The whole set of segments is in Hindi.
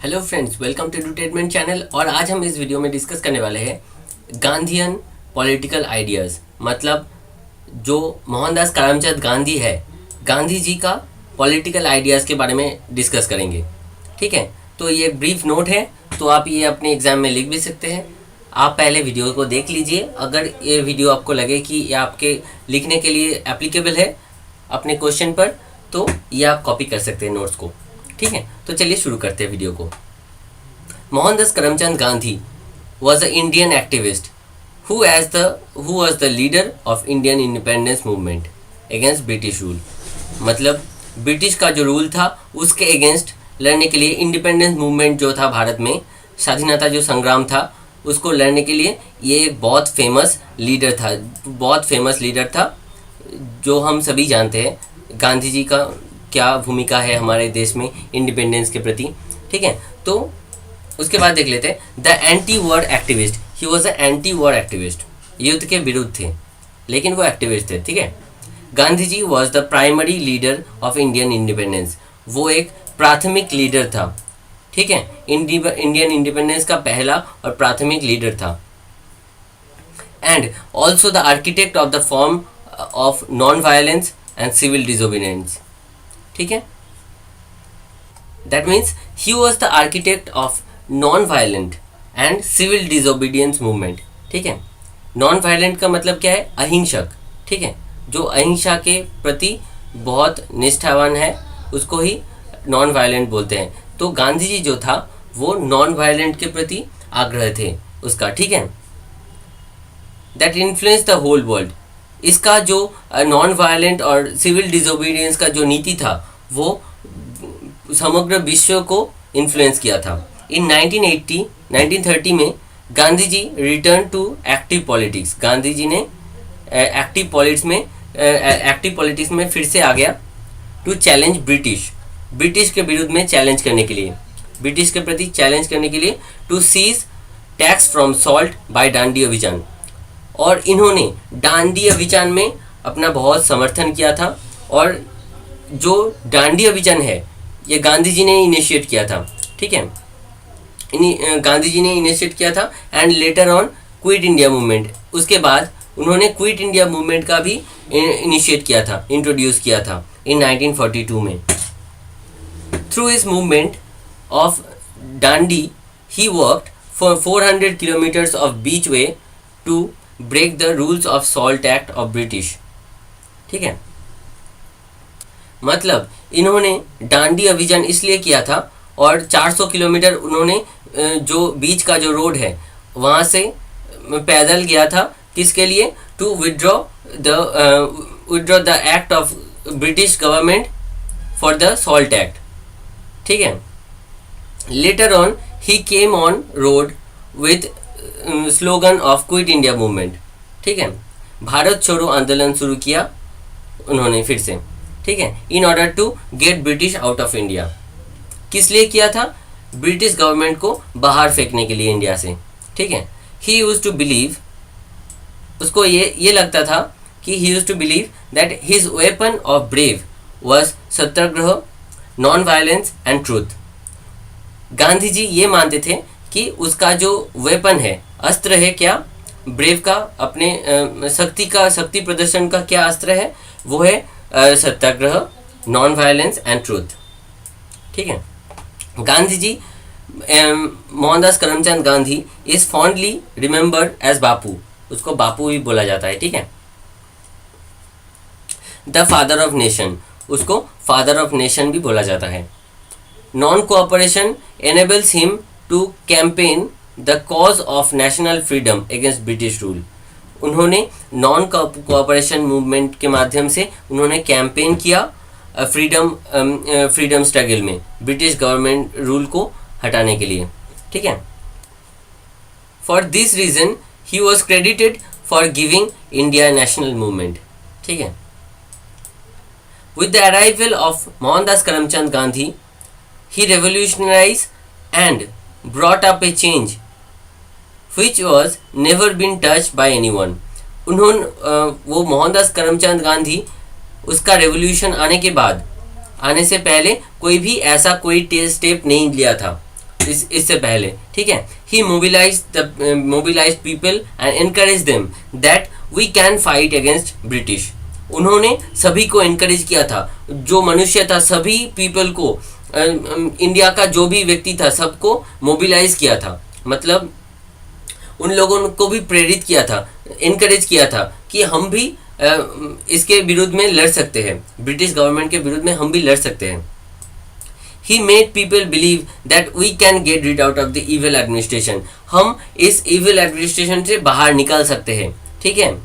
Hello friends, welcome to edutainment channel. और आज हम इस वीडियो में डिस्कस करने वाले हैं गांधीयन पॉलिटिकल आइडियाज़। मतलब जो मोहनदास करमचंद गांधी है, गांधी जी का पॉलिटिकल आइडियाज़ के बारे में डिस्कस करेंगे। ठीक है, तो ये ब्रीफ नोट है, तो आप ये अपने एग्ज़ाम में लिख भी सकते हैं। आप पहले वीडियो को देख लीजिए। अगर ये वीडियो आपको लगे कि ये आपके लिखने के लिए एप्लीकेबल है अपने क्वेश्चन पर, तो ये आप कॉपी कर सकते हैं नोट्स को। ठीक है, तो चलिए शुरू करते हैं वीडियो को। Mohandas Karamchand Gandhi was an Indian activist who was the leader of Indian independence movement against British rule। मतलब ब्रिटिश का जो रूल था उसके अगेंस्ट लड़ने के लिए इंडिपेंडेंस मूवमेंट जो था, भारत में स्वाधीनता जो संग्राम था उसको लड़ने के लिए ये एक बहुत फेमस लीडर था जो हम सभी जानते हैं गांधी जी का क्या भूमिका है हमारे देश में इंडिपेंडेंस के प्रति। ठीक है, तो उसके बाद देख लेते हैं the anti war activist. He was a anti war activist, युद्ध के विरुद्ध थे लेकिन वो एक्टिविस्ट थे। ठीक है, Gandhi ji was the primary leader of Indian independence. वो एक प्राथमिक लीडर था। ठीक है, इंडियन इंडिपेंडेंस का पहला और प्राथमिक लीडर था। And also the architect of the form of non violence and civil disobedience. ठीक है, that means he was the architect of non violent and civil disobedience movement. ठीक है, नॉन वायलेंट का मतलब क्या है? अहिंसक। ठीक है, जो अहिंसा के प्रति बहुत निष्ठावान है उसको ही नॉन वायलेंट बोलते हैं। तो गांधी जी जो था वो नॉन वायलेंट के प्रति आग्रह थे उसका। ठीक है, that influence the whole world. इसका जो नॉन वायलेंट और सिविल डिसोबीडियंस का जो नीति था वो समग्र विश्व को इन्फ्लुएंस किया था। इन 1930 में Gandhi ji return to active politics. Gandhi ji ने एक्टिव पॉलिटिक्स में फिर से आ गया टू चैलेंज ब्रिटिश के विरुद्ध में चैलेंज करने के लिए, ब्रिटिश के प्रति चैलेंज करने के लिए, to cease tax from salt by Dandi अभियान। और इन्होंने डांडी अभियान में अपना बहुत समर्थन किया था। और जो डांडी अभियान है ये गांधी जी ने इनिशिएट किया था। ठीक है, गांधी जी ने इनिशिएट किया था। And later on quit India movement, उसके बाद उन्होंने क्विट इंडिया मूवमेंट का भी इनिशिएट किया था, इंट्रोड्यूस किया था इन 1942 में। थ्रू इस movement of Dandi he worked for 400 kilometres of beach way to break the rules of salt act of British. ठीक है, मतलब इन्होंने डांडी अभियान इसलिए किया था और 400 किलोमीटर उन्होंने जो बीच का जो रोड है वहाँ से पैदल गया था। किसके लिए? To withdraw the act of British government for the salt act. ठीक है, later on he came on road with slogan of quit India movement. ठीक है, भारत छोड़ो आंदोलन शुरू किया उन्होंने फिर से। ठीक है, in order to get British out of India. किस लिए किया था? ब्रिटिश गवर्नमेंट को बाहर फेंकने के लिए इंडिया से। ठीक है, ही यूज्ड टू बिलीव, उसको ये लगता था कि he used to believe that his weapon of brave was satyagraha, non violence and truth. Gandhi ji ये मानते थे कि उसका जो वेपन है, अस्त्र है क्या, ब्रेव का, अपने शक्ति प्रदर्शन का क्या अस्त्र है? वो है satyagraha, non violence and truth. ठीक है, Gandhi ji, Mohandas Karamchand Gandhi is fondly remembered as Bapu, उसको बापू भी बोला जाता है। ठीक है, द फादर ऑफ नेशन, उसको फादर ऑफ नेशन भी बोला जाता है। Non cooperation enables him to campaign the cause of national freedom against British rule. उन्होंने नॉन कोऑपरेशन मूवमेंट के माध्यम से उन्होंने कैंपेन किया फ्रीडम स्ट्रगल में, ब्रिटिश गवर्नमेंट रूल को हटाने के लिए। ठीक है, for this reason he was credited for giving India national movement. ठीक है, with the arrival of Mohandas Karamchand Gandhi he revolutionize and brought up a change which was never been touched by anyone। वो मोहनदास करमचंद गांधी उसका रेवोल्यूशन आने के बाद, आने से पहले कोई भी ऐसा कोई स्टेप नहीं लिया था इससे पहले, ठीक है। He mobilise people and encourage them that we can fight against British. उन्होंने सभी को एनकरेज किया था, जो मनुष्य था सभी पीपल को, इंडिया का जो भी व्यक्ति था सबको मोबिलाइज किया था, मतलब उन लोगों को भी प्रेरित किया था, इनकरेज किया था कि हम भी इसके विरुद्ध में लड़ सकते हैं, ब्रिटिश गवर्नमेंट के विरुद्ध में हम भी लड़ सकते हैं। He made people believe that we can get rid out of the evil administration। हम इस evil administration से बाहर निकल सकते हैं, ठीक है।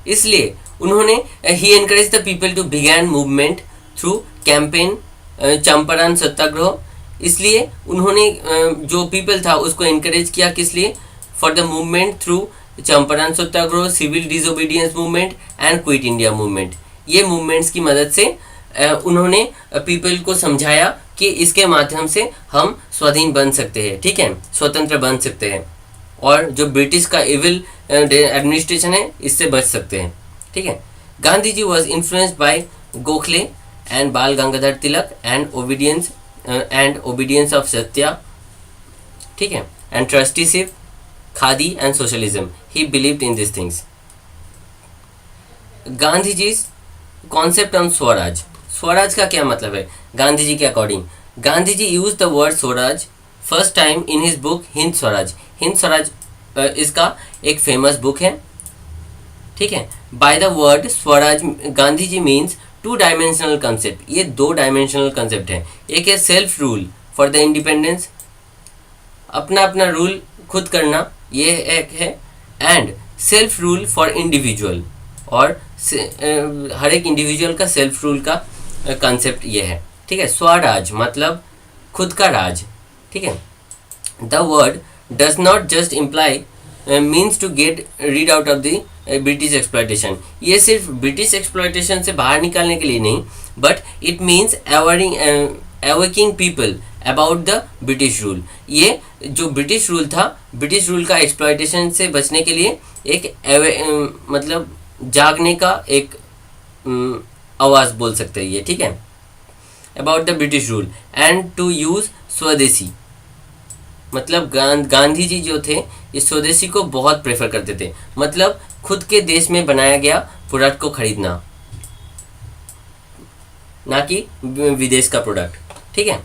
इसलिए उन्होंने he encouraged the people to begin movement through campaign Champaran सत्याग्रह। इसलिए उन्होंने जो पीपल था उसको इनकरेज किया, किस लिए? For the movement through Champaran Satyagraha, civil disobedience movement and quit India movement. ये मूवमेंट्स की मदद से उन्होंने पीपल को समझाया कि इसके माध्यम से हम स्वाधीन बन सकते हैं, ठीक है, स्वतंत्र बन सकते हैं और जो ब्रिटिश का इविल एडमिनिस्ट्रेशन है इससे बच सकते हैं, ठीक है। Gandhi ji was influenced by Gokhale and Bal Gangadhar Tilak and obedience of satya, ठीक है, and trusteeship, khadi and socialism. He believed in this things. Gandhi ji concept on swaraj. Swaraj का क्या मतलब है गांधी जी के according? Gandhi ji use the word swaraj first time in his book Hind Swaraj. Hind Swaraj इसका एक फेमस बुक है, ठीक है। By the word Swaraj Gandhi ji means two dimensional concept. ये दो डायमेंशनल कंसेप्ट है। एक है self rule for the independence, अपना अपना रूल खुद करना, ये एक है, and self rule for individual, और हर एक इंडिविजुअल का सेल्फ रूल का कंसेप्ट ये है, ठीक है। स्वराज मतलब खुद का राज, ठीक है। The word does not just imply means to get rid out of the British exploitation. ये सिर्फ ब्रिटिश एक्सप्लॉयटेशन से बाहर निकालने के लिए नहीं, but it means awaking people about the British rule. ये जो ब्रिटिश रूल था, ब्रिटिश रूल का एक्सप्लॉयटेशन से बचने के लिए एक मतलब जागने का एक आवाज़ बोल सकते हैं ये, ठीक है, about the British rule and to use swadeshi. मतलब गांधी जी जो थे ये स्वदेशी को बहुत प्रेफर करते थे, मतलब खुद के देश में बनाया गया प्रोडक्ट को खरीदना, ना कि विदेश का प्रोडक्ट, ठीक है।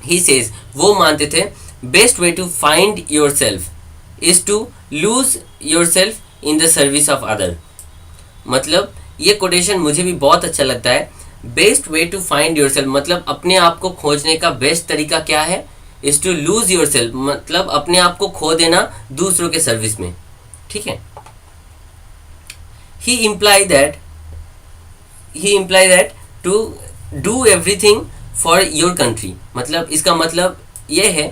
ही सेज, वो मानते थे best way to find yourself is to lose yourself in the service of other. मतलब ये कोटेशन मुझे भी बहुत अच्छा लगता है। Best way to find yourself मतलब अपने आप को खोजने का बेस्ट तरीका क्या है? Is to lose yourself मतलब अपने आप को खो देना दूसरों के सर्विस में, ठीक है। He imply that to do everything for your country. मतलब इसका मतलब ये है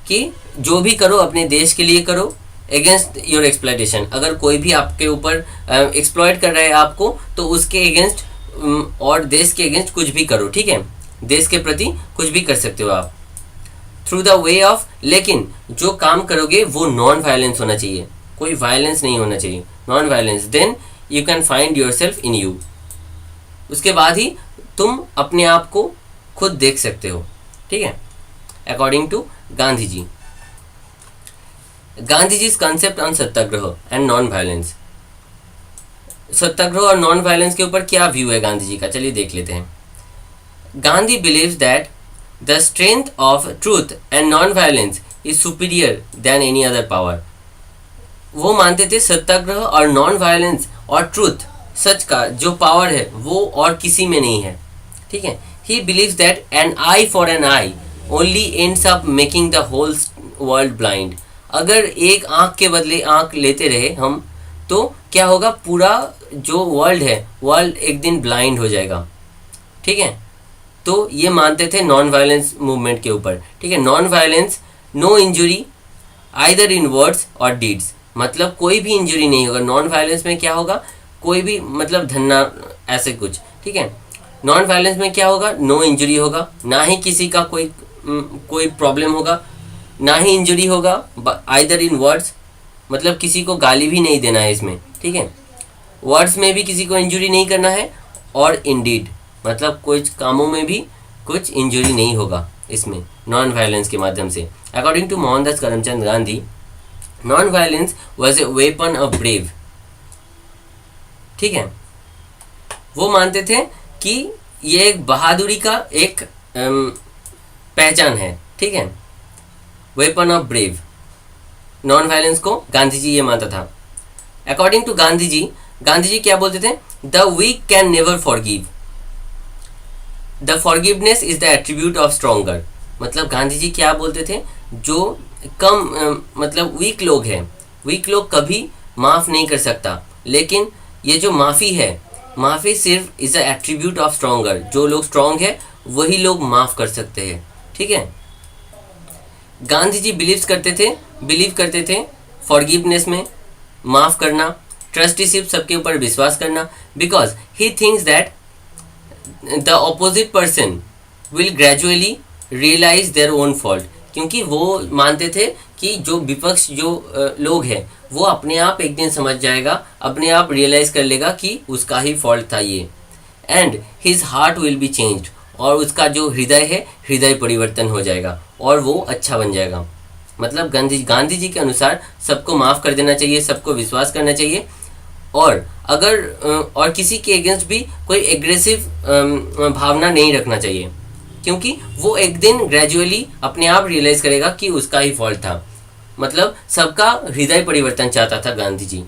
कि जो भी करो अपने देश के लिए करो, अगेंस्ट योर एक्सप्लॉयटेशन। अगर कोई भी आपके ऊपर एक्सप्लॉयट कर रहा है आपको, तो उसके अगेंस्ट और देश के अगेंस्ट कुछ भी करो, ठीक है, देश के प्रति कुछ भी कर सकते हो आप थ्रू द वे ऑफ। लेकिन जो काम करोगे वो नॉन वायलेंस होना चाहिए, कोई वायलेंस नहीं होना चाहिए, non violence. Then you can find yourself in you. उसके बाद ही तुम अपने आप को खुद देख सकते हो, ठीक है, according to Gandhi ji. Gandhi ji concept on satyagraha and non violence. Satyagraha और नॉन वायलेंस के ऊपर क्या व्यू है गांधी जी का, चलिए देख लेते हैं। Gandhi believes that the strength of truth and non violence is superior than any other power. वो मानते थे सत्याग्रह और नॉन वायलेंस और ट्रूथ, सच का जो पावर है वो और किसी में नहीं है, ठीक है। He believes that an eye for an eye only ends up making the whole world blind. अगर एक आंख के बदले आंख लेते रहे हम, तो क्या होगा, पूरा जो वर्ल्ड है वर्ल्ड एक दिन ब्लाइंड हो जाएगा, ठीक है। तो ये मानते थे नॉन वायलेंस मूवमेंट के ऊपर, ठीक है। Non violence, no injury either in words और डीड्स, मतलब कोई भी इंजुरी नहीं होगा। नॉन वायलेंस में क्या होगा, कोई भी मतलब धन्ना ऐसे कुछ, ठीक है। नॉन वायलेंस में क्या होगा, नो इंजुरी होगा, ना ही किसी का कोई प्रॉब्लम होगा, ना ही इंजुरी होगा। आइदर इन वर्ड्स मतलब किसी को गाली भी नहीं देना है इसमें, ठीक है, वर्ड्स में भी किसी को इंजुरी नहीं करना है, और इन डीड मतलब कुछ कामों में भी कुछ इंजुरी नहीं होगा, इसमें नॉन वायलेंस के माध्यम से। According to Mohandas Karamchand Gandhi, non violence was a weapon of brave. ठीक है, वो मानते थे कि ये एक बहादुरी का एक पहचान है। ठीक है, weapon of brave, non violence को गांधी जी ये मानता था। अकॉर्डिंग टू गांधी जी क्या बोलते थे? The weak can never forgive, the forgiveness is the attribute of stronger. मतलब गांधी जी क्या बोलते थे? जो कम मतलब वीक लोग हैं, वीक लोग कभी माफ़ नहीं कर सकता, लेकिन ये जो माफ़ी है, माफ़ी सिर्फ is a attribute of stronger. जो लोग स्ट्रॉन्ग है वही लोग माफ़ कर सकते हैं। ठीक है, गांधी जी बिलीव करते थे फॉरगिवनेस में, माफ़ करना, ट्रस्टीशिप, सबके ऊपर विश्वास करना, because he thinks that the opposite person will gradually realize their own fault. क्योंकि वो मानते थे कि जो विपक्ष जो लोग हैं वो अपने आप एक दिन समझ जाएगा, अपने आप रियलाइज़ कर लेगा कि उसका ही फॉल्ट था ये। And his heart will be changed, और उसका जो हृदय है, हृदय परिवर्तन हो जाएगा और वो अच्छा बन जाएगा। मतलब गांधी जी के अनुसार सबको माफ़ कर देना चाहिए, सबको विश्वास करना चाहिए, और अगर और किसी के अगेंस्ट भी कोई एग्रेसिव भावना नहीं रखना चाहिए, क्योंकि वो एक दिन ग्रेजुअली अपने आप रियलाइज़ करेगा कि उसका ही फॉल्ट था। मतलब सबका हृदय परिवर्तन चाहता था गांधी जी।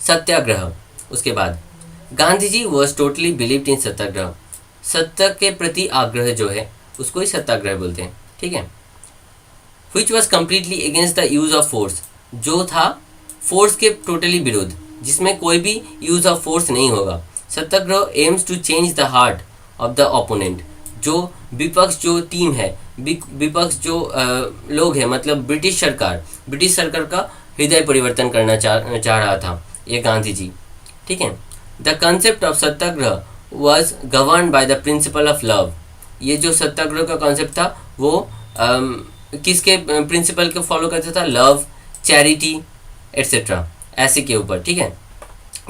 सत्याग्रह, उसके बाद Gandhi ji was totally believed in सत्याग्रह। सत्य के प्रति आग्रह जो है उसको ही सत्याग्रह बोलते हैं। ठीक है, which was completely against the use of force, जो था फोर्स के टोटली विरुद्ध, जिसमें कोई भी यूज ऑफ फोर्स नहीं होगा। Satyagraha aims to change the heart of the opponent. जो विपक्ष जो टीम है, विपक्ष जो लोग हैं, मतलब ब्रिटिश सरकार का हृदय परिवर्तन करना चाह रहा था ये गांधी जी। ठीक है, the concept of Satyagraha was govern by the principle of love. ये जो सत्याग्रह का कॉन्सेप्ट था वो किसके प्रिंसिपल को फॉलो करता था? लव, चैरिटी एट्सेट्रा, ऐसे के ऊपर। ठीक है,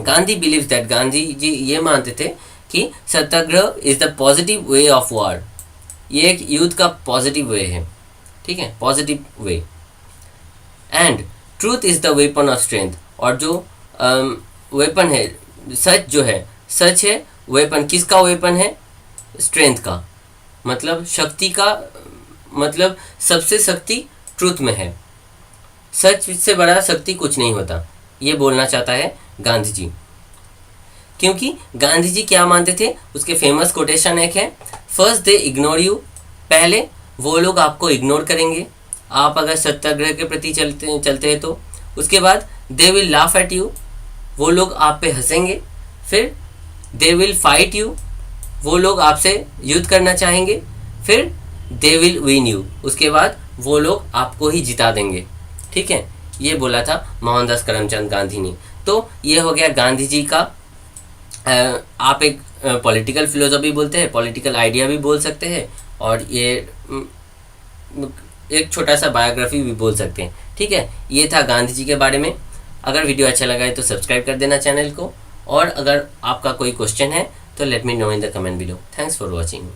गांधी बिलीव्स दैट, गांधी जी ये मानते थे कि satyagraha is the positive way of war. ये एक युद्ध का पॉजिटिव वे है। ठीक है, positive way. And truth is the weapon of strength, और जो वेपन है, सच जो है, सच है वेपन। किसका वेपन है? स्ट्रेंथ का, मतलब शक्ति का, मतलब सबसे शक्ति ट्रूथ में है। सच से बड़ा शक्ति कुछ नहीं होता, ये बोलना चाहता है गांधी जी। क्योंकि गांधी जी क्या मानते थे? उसके फेमस कोटेशन एक है, फर्स्ट दे इग्नोर यू, पहले वो लोग आपको इग्नोर करेंगे आप अगर सत्याग्रह के प्रति चलते हैं तो। उसके बाद they will laugh at you, वो लोग आप पे हंसेंगे। फिर दे विल फाइट यू, वो लोग आपसे युद्ध करना चाहेंगे। फिर दे विल विन यू, उसके बाद वो लोग आपको ही जिता देंगे। ठीक है, ये बोला था मोहनदास करमचंद गांधी ने। तो ये हो गया गांधी जी का, आप एक पॉलिटिकल फिलोसफी बोलते हैं, पॉलिटिकल आइडिया भी बोल सकते हैं, और ये एक छोटा सा बायोग्राफी भी बोल सकते हैं। ठीक है, ये था गांधी जी के बारे में। अगर वीडियो अच्छा लगा है तो सब्सक्राइब कर देना चैनल को, और अगर आपका कोई क्वेश्चन है तो let me know in the comment below. Thanks for watching.